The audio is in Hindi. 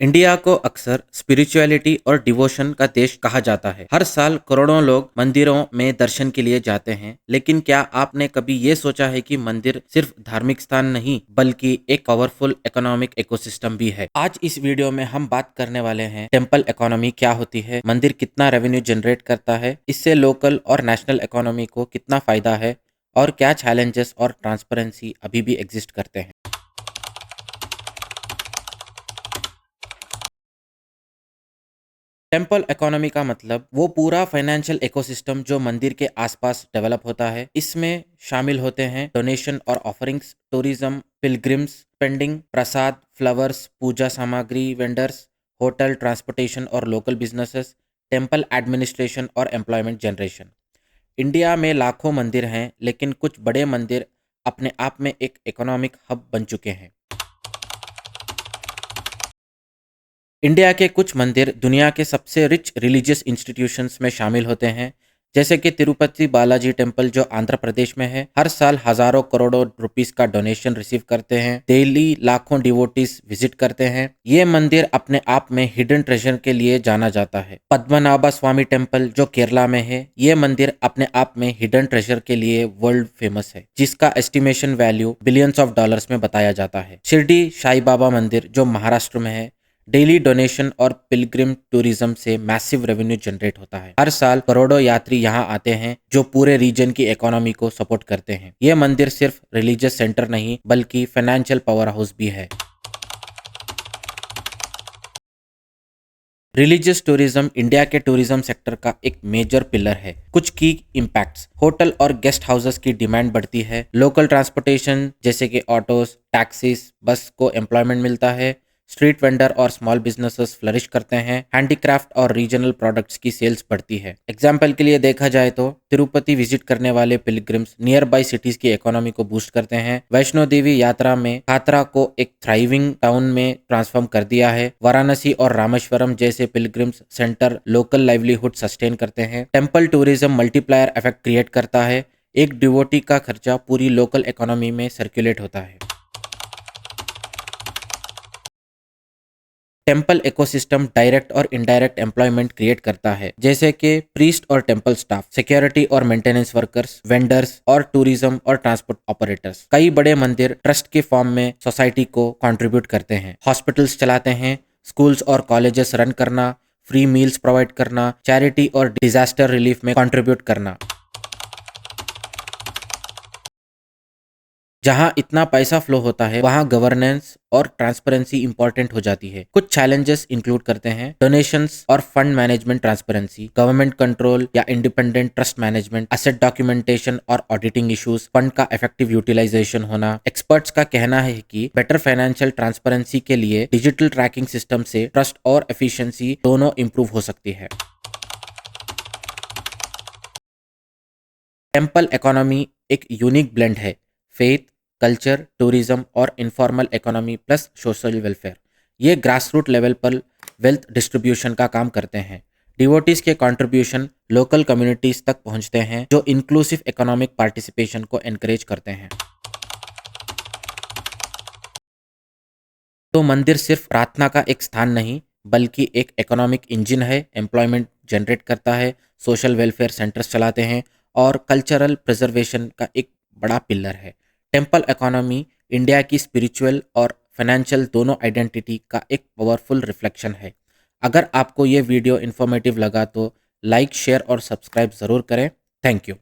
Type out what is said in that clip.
इंडिया को अक्सर स्पिरिचुअलिटी और डिवोशन का देश कहा जाता है। हर साल करोड़ों लोग मंदिरों में दर्शन के लिए जाते हैं, लेकिन क्या आपने कभी ये सोचा है कि मंदिर सिर्फ धार्मिक स्थान नहीं, बल्कि एक पावरफुल इकोनॉमिक इकोसिस्टम भी है। आज इस वीडियो में हम बात करने वाले हैं टेम्पल इकोनॉमी क्या होती है, मंदिर कितना रेवेन्यू जनरेट करता है, इससे लोकल और नेशनल इकोनॉमी को कितना फायदा है और क्या चैलेंजेस और ट्रांसपेरेंसी अभी भी एग्जिस्ट करते हैं। टेम्पल इकोनॉमी का मतलब वो पूरा फाइनेंशियल इकोसिस्टम जो मंदिर के आसपास डेवलप होता है। इसमें शामिल होते हैं डोनेशन और ऑफरिंग्स, टूरिज्म, पिलग्रिम्स, स्पेंडिंग, प्रसाद, फ्लावर्स, पूजा सामग्री, वेंडर्स, होटल, ट्रांसपोर्टेशन और लोकल बिजनेसेस, टेम्पल एडमिनिस्ट्रेशन और एम्प्लॉयमेंट जनरेशन। इंडिया में लाखों मंदिर हैं, लेकिन कुछ बड़े मंदिर अपने आप में एक इकोनॉमिक हब बन चुके हैं। इंडिया के कुछ मंदिर दुनिया के सबसे रिच रिलीजियस इंस्टीट्यूशंस में शामिल होते हैं, जैसे कि तिरुपति बालाजी टेम्पल जो आंध्र प्रदेश में है। हर साल हजारों करोड़ों रुपीस का डोनेशन रिसीव करते हैं। डेली लाखों डिवोटीज विजिट करते हैं। ये मंदिर अपने आप में हिडन ट्रेजर के लिए जाना जाता है। पद्मनाभा स्वामी टेम्पल जो केरला में है, ये मंदिर अपने आप में हिडन ट्रेजर के लिए वर्ल्ड फेमस है, जिसका estimation value billions of dollars में बताया जाता है। शिरडी साई बाबा मंदिर जो महाराष्ट्र में है, डेली डोनेशन और पिलग्रिम टूरिज्म से मैसिव रेवेन्यू जनरेट होता है। हर साल करोड़ों यात्री यहाँ आते हैं, जो पूरे रीजन की इकोनॉमी को सपोर्ट करते हैं। ये मंदिर सिर्फ रिलीजियस सेंटर नहीं, बल्कि फाइनेंशियल पावर हाउस भी है। रिलीजियस टूरिज्म इंडिया के टूरिज्म सेक्टर का एक मेजर पिलर है। कुछ की इम्पैक्ट्स: होटल और गेस्ट हाउसेस की डिमांड बढ़ती है। लोकल ट्रांसपोर्टेशन जैसे कि ऑटोज, टैक्सीज, बस को एम्प्लॉयमेंट मिलता है। स्ट्रीट वेंडर और स्मॉल बिजनेसेस फ्लरिश करते हैं। हैंडीक्राफ्ट और रीजनल प्रोडक्ट्स की सेल्स बढ़ती है। एग्जाम्पल के लिए देखा जाए तो तिरुपति विजिट करने वाले पिलग्रिम्स नियर बाई सिटीज की इकोनॉमी को बूस्ट करते हैं। वैष्णो देवी यात्रा में खातरा को एक थ्राइविंग टाउन में ट्रांसफॉर्म कर दिया है। वाराणसी और रामेश्वरम जैसे pilgrims centre local livelihood sustain करते हैं। Temple tourism multiplier effect create करता है। एक डिवोटी का खर्चा पूरी लोकल इकोनॉमी में सर्कुलेट होता है। टेम्पल इकोसिस्टम डायरेक्ट और इनडायरेक्ट एम्प्लॉयमेंट क्रिएट करता है, जैसे कि प्रीस्ट और टेम्पल स्टाफ, सिक्योरिटी और मेंटेनेंस वर्कर्स, वेंडर्स और टूरिज्म और ट्रांसपोर्ट ऑपरेटर्स। कई बड़े मंदिर ट्रस्ट के फॉर्म में सोसाइटी को कंट्रीब्यूट करते हैं। हॉस्पिटल्स चलाते हैं, स्कूल्स और कॉलेजेस रन करना, फ्री मील्स प्रोवाइड करना, चैरिटी और डिजास्टर रिलीफ में कंट्रीब्यूट करना। जहां इतना पैसा फ्लो होता है, वहां गवर्नेंस और ट्रांसपेरेंसी इंपॉर्टेंट हो जाती है। कुछ चैलेंजेस इंक्लूड करते हैं डोनेशंस और fund management transparency, government control या independent trust management, asset documentation और ऑडिटिंग इश्यूज, फंड का इफेक्टिव यूटिलाइजेशन होना। एक्सपर्ट्स का कहना है कि बेटर फाइनेंशियल ट्रांसपेरेंसी के लिए डिजिटल ट्रैकिंग सिस्टम से ट्रस्ट और एफिशिएंसी दोनों इंप्रूव हो सकती है। टेम्पल इकोनॉमी एक यूनिक ब्लेंड है: फेथ, कल्चर, टूरिज्म और informal economy plus social welfare. ये ग्रास रूट लेवल पर वेल्थ डिस्ट्रीब्यूशन का काम करते हैं। डिवोटीज के कंट्रीब्यूशन लोकल कम्युनिटीज तक पहुंचते हैं, जो इंक्लूसिव इकोनॉमिक पार्टिसिपेशन को एनकरेज करते हैं। तो मंदिर सिर्फ प्रार्थना का एक स्थान नहीं, बल्कि एक इकोनॉमिक इंजन है। एम्प्लॉयमेंट जनरेट करता है, सोशल वेलफेयर सेंटर्स चलाते हैं और कल्चरल प्रिजर्वेशन का एक बड़ा पिलर है। टेम्पल इकोनॉमी इंडिया की स्पिरिचुअल और फाइनेंशियल दोनों आइडेंटिटी का एक पावरफुल रिफ्लेक्शन है। अगर आपको ये वीडियो इन्फॉर्मेटिव लगा तो लाइक, शेयर और सब्सक्राइब ज़रूर करें। Thank you.